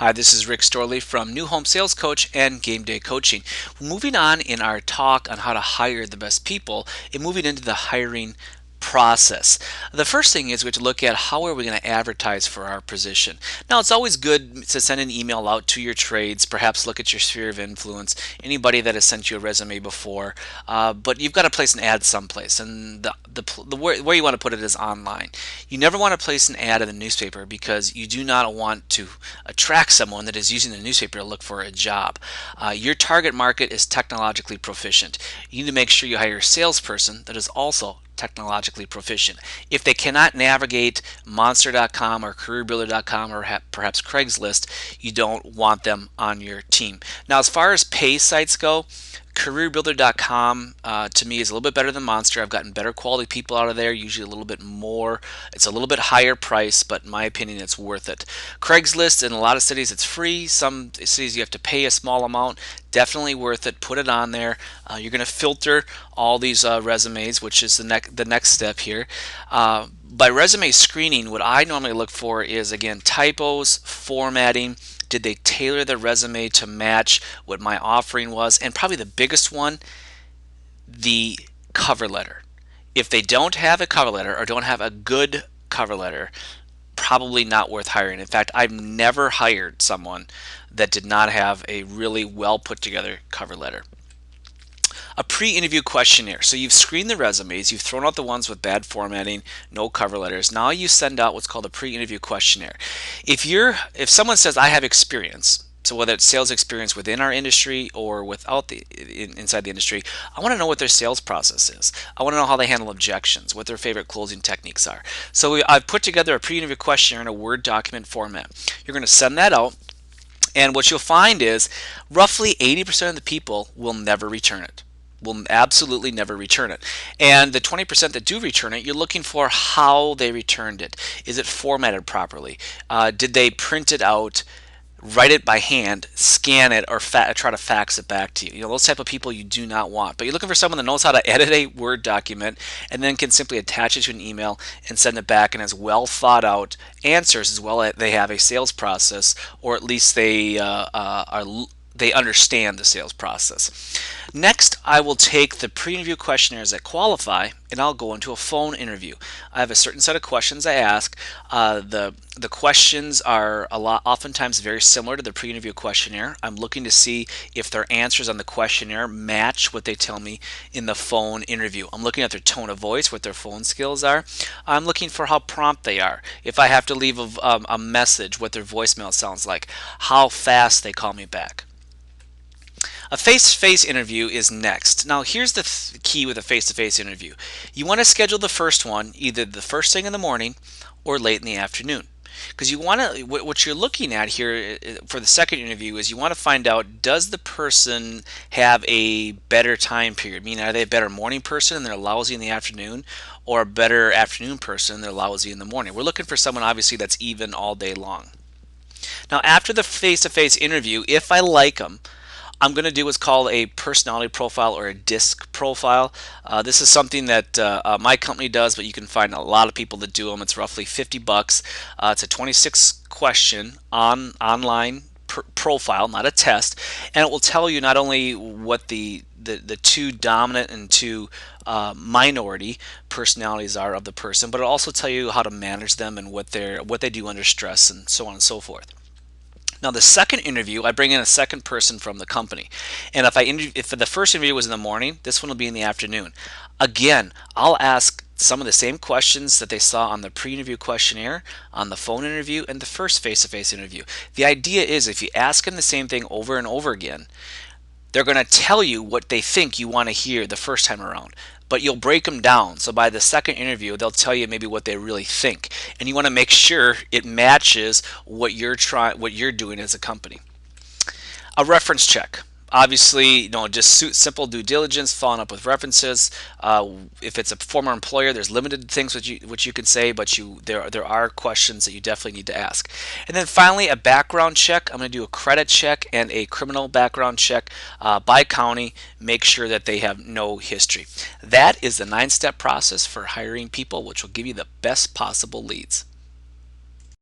Hi, this is Rick Storley from New Home Sales Coach and Game Day Coaching. Moving on in our talk on how to hire the best people and moving into the hiring process. The first thing is we have to look at how are we going to advertise for our position. Now, it's always good to send an email out to your trades, perhaps look at your sphere of influence, anybody that has sent you a resume before, but you've got to place an ad someplace, and where you want to put it is online. You never want to place an ad in the newspaper because you do not want to attract someone that is using the newspaper to look for a job. Your target market is technologically proficient. You need to make sure you hire a salesperson that is also technologically proficient. If they cannot navigate Monster.com or CareerBuilder.com or perhaps Craigslist, you don't want them on your team. Now, as far as pay sites go, CareerBuilder.com to me is a little bit better than Monster. I've gotten better quality people out of there, usually a little bit more. It's a little bit higher price, but in my opinion, it's worth it. Craigslist, in a lot of cities, it's free. Some cities you have to pay a small amount. Definitely worth it. Put it on there. You're going to filter all these resumes, which is the next step here. By resume screening, what I normally look for is, again, typos, formatting. Did they tailor the resume to match what my offering was? And probably the biggest one, the cover letter. If they don't have a cover letter or don't have a good cover letter, probably not worth hiring. In fact, I've never hired someone that did not have a really well put together cover letter. A pre-interview questionnaire. So you've screened the resumes, you've thrown out the ones with bad formatting, no cover letters. Now you send out what's called a pre-interview questionnaire. If someone says I have experience, so whether it's sales experience within our industry or inside the industry, I want to know what their sales process is. I want to know how they handle objections, what their favorite closing techniques are. So I've put together a pre-interview questionnaire in a Word document format. You're going to send that out, and what you'll find is roughly 80% of the people will never return it. Will absolutely never return it. And the 20% that do return it, you're looking for how they returned it. Is it formatted properly? Did they print it out, write it by hand, scan it, or try to fax it back to you? You know, those type of people you do not want. But you're looking for someone that knows how to edit a Word document and then can simply attach it to an email and send it back and has well thought out answers, as well as they have a sales process, or at least they understand the sales process. Next, I will take the pre-interview questionnaires that qualify and I'll go into a phone interview. I have a certain set of questions I ask. The questions are oftentimes very similar to the pre-interview questionnaire. I'm looking to see if their answers on the questionnaire match what they tell me in the phone interview. I'm looking at their tone of voice, what their phone skills are. I'm looking for how prompt they are. If I have to leave a message, what their voicemail sounds like, how fast they call me back. A face-to-face interview is next. Now, here's the key with a face-to-face interview. You want to schedule the first one either the first thing in the morning or late in the afternoon. Because you want to, what you're looking at here for the second interview is you want to find out, does the person have a better time period? Meaning, are they a better morning person and they're lousy in the afternoon, or a better afternoon person and they're lousy in the morning? We're looking for someone obviously that's even all day long. Now, after the face-to-face interview, if I like them, I'm going to do what's called a personality profile or a DISC profile. This is something that my company does, but you can find a lot of people that do them. It's roughly $50. It's a 26 question online profile, not a test, and it will tell you not only what the two dominant and two minority personalities are of the person, but it'll also tell you how to manage them and what they do under stress and so on and so forth. Now, the second interview, I bring in a second person from the company. And if the first interview was in the morning, this one will be in the afternoon. Again, I'll ask some of the same questions that they saw on the pre-interview questionnaire, on the phone interview, and the first face-to-face interview. The idea is if you ask them the same thing over and over again, they're going to tell you what they think you want to hear the first time around, but you'll break them down. So by the second interview, they'll tell you maybe what they really think, and you want to make sure it matches what you're doing as a company. A reference check. Obviously, just simple due diligence, following up with references. If it's a former employer, there's limited things which you can say, but there are questions that you definitely need to ask. And then finally, a background check. I'm going to do a credit check and a criminal background check by county. Make sure that they have no history. That is the 9-step process for hiring people, which will give you the best possible leads.